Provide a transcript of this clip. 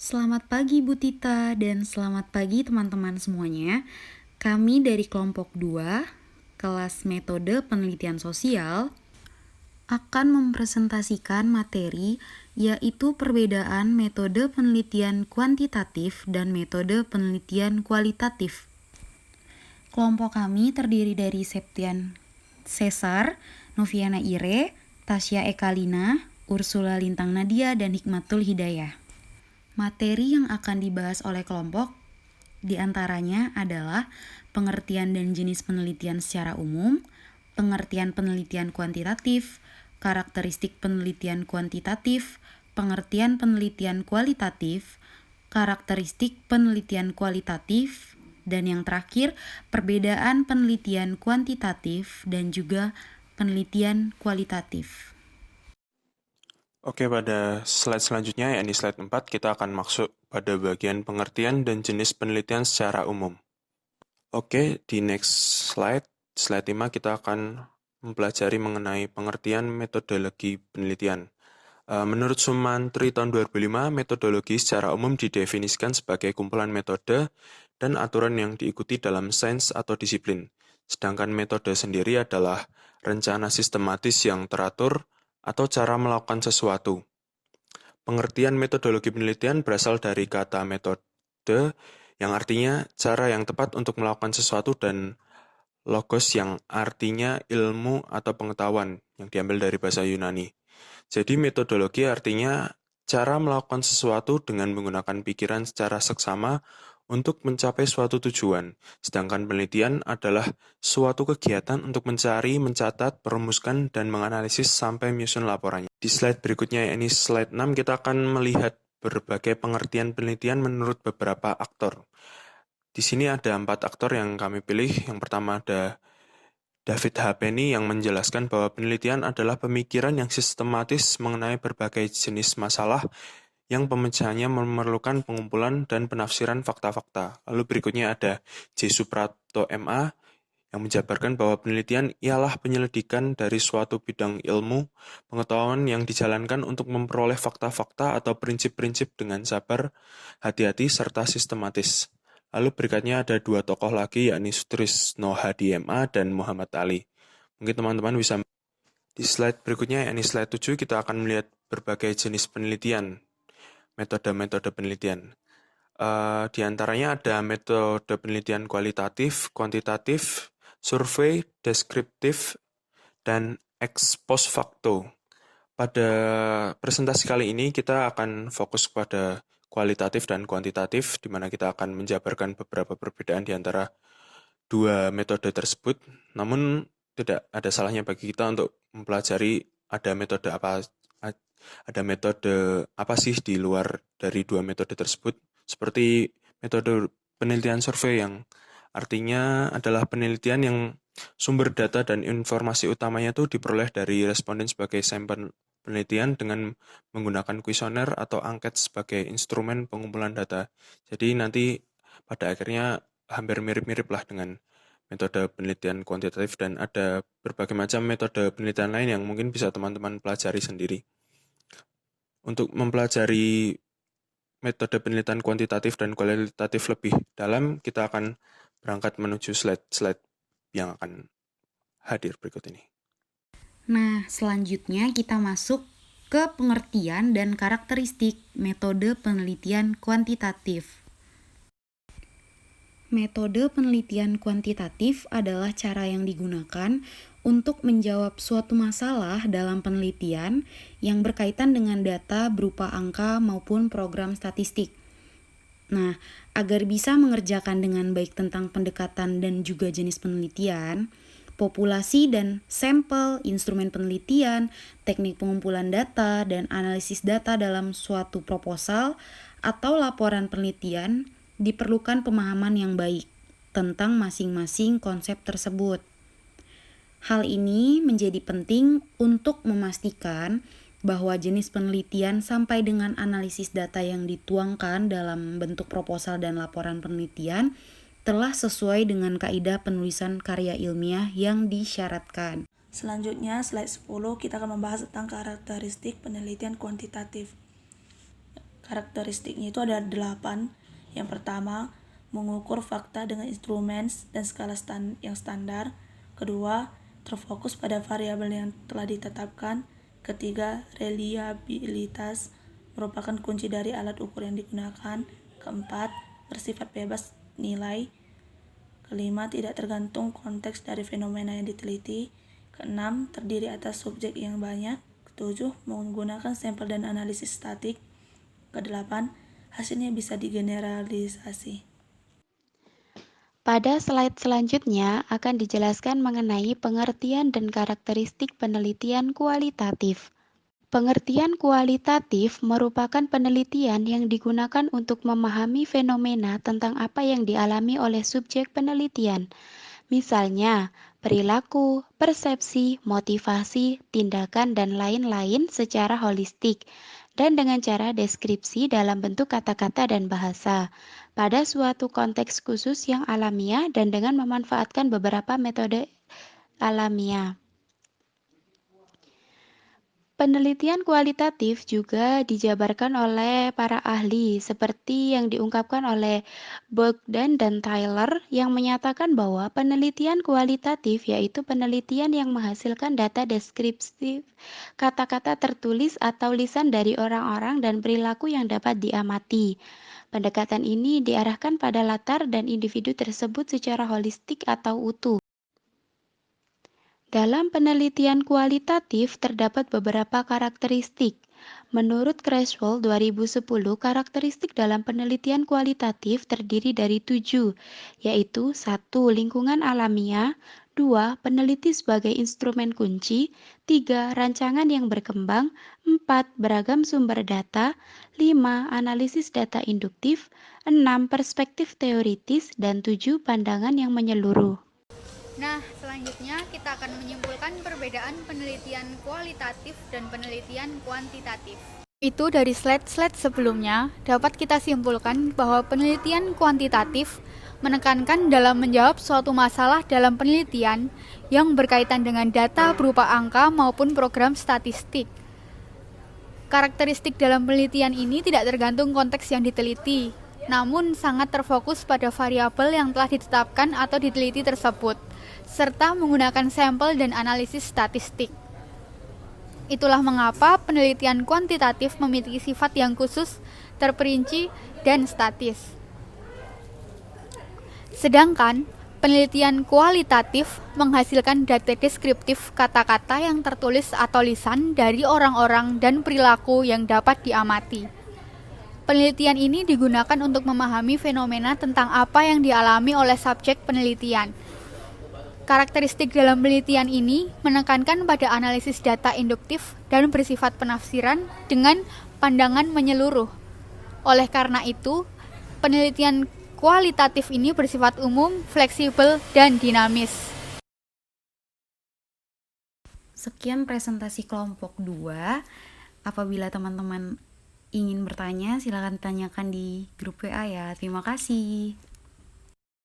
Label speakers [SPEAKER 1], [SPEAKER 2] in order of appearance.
[SPEAKER 1] Selamat pagi Bu Tita dan selamat pagi teman-teman semuanya. Kami dari kelompok 2, kelas metode penelitian sosial, akan mempresentasikan materi yaitu perbedaan metode penelitian kuantitatif dan metode penelitian kualitatif. Kelompok kami terdiri dari Septian Cesar, Noviana Ire, Tasya Ekalina, Ursula Lintang Nadia, dan Hikmatul Hidayah. Materi yang akan dibahas oleh kelompok diantaranya adalah pengertian dan jenis penelitian secara umum, pengertian penelitian kuantitatif, karakteristik penelitian kuantitatif, pengertian penelitian kualitatif, karakteristik penelitian kualitatif, dan yang terakhir, perbedaan penelitian kuantitatif dan juga penelitian kualitatif.
[SPEAKER 2] Oke, pada slide selanjutnya, yakni slide 4, kita akan masuk pada bagian pengertian dan jenis penelitian secara umum. Oke, di next slide 5, kita akan mempelajari mengenai pengertian metodologi penelitian. Menurut Sumantri tahun 2005, metodologi secara umum didefinisikan sebagai kumpulan metode dan aturan yang diikuti dalam sains atau disiplin. Sedangkan metode sendiri adalah rencana sistematis yang teratur atau cara melakukan sesuatu. Pengertian metodologi penelitian berasal dari kata metode yang artinya cara yang tepat untuk melakukan sesuatu dan logos yang artinya ilmu atau pengetahuan yang diambil dari bahasa Yunani. Jadi metodologi artinya cara melakukan sesuatu dengan menggunakan pikiran secara seksama untuk mencapai suatu tujuan. Sedangkan penelitian adalah suatu kegiatan untuk mencari, mencatat, merumuskan, dan menganalisis sampai menyusun laporannya. Di slide berikutnya, yakni slide 6, kita akan melihat berbagai pengertian penelitian menurut beberapa aktor. Di sini ada 4 aktor yang kami pilih. Yang pertama ada David H. Penny yang menjelaskan bahwa penelitian adalah pemikiran yang sistematis mengenai berbagai jenis masalah yang pemecahannya memerlukan pengumpulan dan penafsiran fakta-fakta. Lalu berikutnya ada J. Suprapto MA yang menjabarkan bahwa penelitian ialah penyelidikan dari suatu bidang ilmu, pengetahuan yang dijalankan untuk memperoleh fakta-fakta atau prinsip-prinsip dengan sabar, hati-hati, serta sistematis. Lalu berikutnya ada 2 tokoh lagi, yakni Sutrisno Hadi MA dan Muhammad Ali. Mungkin teman-teman bisa di slide berikutnya, yakni slide 7, kita akan melihat berbagai jenis penelitian, metode-metode penelitian. Di antaranya ada metode penelitian kualitatif, kuantitatif, survei, deskriptif, dan ex post facto. Pada presentasi kali ini kita akan fokus pada kualitatif dan kuantitatif, di mana kita akan menjabarkan beberapa perbedaan di antara dua metode tersebut. Namun tidak ada salahnya bagi kita untuk mempelajari ada metode apa sih di luar dari dua metode tersebut, seperti metode penelitian survei yang artinya adalah penelitian yang sumber data dan informasi utamanya itu diperoleh dari responden sebagai sampel penelitian dengan menggunakan kuesioner atau angket sebagai instrumen pengumpulan data. Jadi nanti pada akhirnya hampir mirip-mirip lah dengan metode penelitian kuantitatif, dan ada berbagai macam metode penelitian lain yang mungkin bisa teman-teman pelajari sendiri. Untuk mempelajari metode penelitian kuantitatif dan kualitatif lebih dalam, kita akan berangkat menuju slide-slide yang akan hadir berikut ini.
[SPEAKER 1] Nah, selanjutnya kita masuk ke pengertian dan karakteristik metode penelitian kuantitatif. Metode penelitian kuantitatif adalah cara yang digunakan untuk menjawab suatu masalah dalam penelitian yang berkaitan dengan data berupa angka maupun program statistik. Nah, agar bisa mengerjakan dengan baik tentang pendekatan dan juga jenis penelitian, populasi dan sampel, instrumen penelitian, teknik pengumpulan data, dan analisis data dalam suatu proposal atau laporan penelitian, diperlukan pemahaman yang baik tentang masing-masing konsep tersebut. Hal ini menjadi penting untuk memastikan bahwa jenis penelitian sampai dengan analisis data yang dituangkan dalam bentuk proposal dan laporan penelitian telah sesuai dengan kaidah penulisan karya ilmiah yang disyaratkan.
[SPEAKER 3] Selanjutnya, slide 10, kita akan membahas tentang karakteristik penelitian kuantitatif. Karakteristiknya itu ada 8. Yang pertama, mengukur fakta dengan instrumen dan skala yang standar. Kedua, terfokus pada variabel yang telah ditetapkan. Ketiga, reliabilitas merupakan kunci dari alat ukur yang digunakan. Keempat, bersifat bebas nilai. Kelima, tidak tergantung konteks dari fenomena yang diteliti. Keenam, terdiri atas subjek yang banyak. Ketujuh, menggunakan sampel dan analisis statik. Kedelapan, hasilnya bisa digeneralisasi.
[SPEAKER 1] Pada slide selanjutnya akan dijelaskan mengenai pengertian dan karakteristik penelitian kualitatif. Pengertian kualitatif merupakan penelitian yang digunakan untuk memahami fenomena tentang apa yang dialami oleh subjek penelitian. Misalnya, perilaku, persepsi, motivasi, tindakan, dan lain-lain secara holistik, dan dengan cara deskripsi dalam bentuk kata-kata dan bahasa, pada suatu konteks khusus yang alamiah dan dengan memanfaatkan beberapa metode alamiah. Penelitian kualitatif juga dijabarkan oleh para ahli, seperti yang diungkapkan oleh Bogdan dan Tyler, yang menyatakan bahwa penelitian kualitatif yaitu penelitian yang menghasilkan data deskriptif, kata-kata tertulis atau lisan dari orang-orang dan perilaku yang dapat diamati. Pendekatan ini diarahkan pada latar dan individu tersebut secara holistik atau utuh. Dalam penelitian kualitatif terdapat beberapa karakteristik. Menurut Creswell 2010, karakteristik dalam penelitian kualitatif terdiri dari 7, yaitu 1. Lingkungan alamiah, 2. Peneliti sebagai instrumen kunci, 3. Rancangan yang berkembang, 4. Beragam sumber data, 5. Analisis data induktif, 6. Perspektif teoritis, dan 7. Pandangan yang menyeluruh.
[SPEAKER 4] Nah, selanjutnya kita akan menyimpulkan perbedaan penelitian kualitatif dan penelitian kuantitatif. Itu dari slide-slide sebelumnya, dapat kita simpulkan bahwa penelitian kuantitatif menekankan dalam menjawab suatu masalah dalam penelitian yang berkaitan dengan data berupa angka maupun program statistik. Karakteristik dalam penelitian ini tidak tergantung konteks yang diteliti, namun sangat terfokus pada variabel yang telah ditetapkan atau diteliti tersebut, serta menggunakan sampel dan analisis statistik. Itulah mengapa penelitian kuantitatif memiliki sifat yang khusus, terperinci, dan statis. Sedangkan penelitian kualitatif menghasilkan data deskriptif kata-kata yang tertulis atau lisan dari orang-orang dan perilaku yang dapat diamati. Penelitian ini digunakan untuk memahami fenomena tentang apa yang dialami oleh subjek penelitian. Karakteristik dalam penelitian ini menekankan pada analisis data induktif dan bersifat penafsiran dengan pandangan menyeluruh. Oleh karena itu, penelitian kualitatif ini bersifat umum, fleksibel, dan dinamis.
[SPEAKER 1] Sekian presentasi kelompok 2. Apabila teman-teman ingin bertanya, silakan tanyakan di grup WA ya. Terima kasih.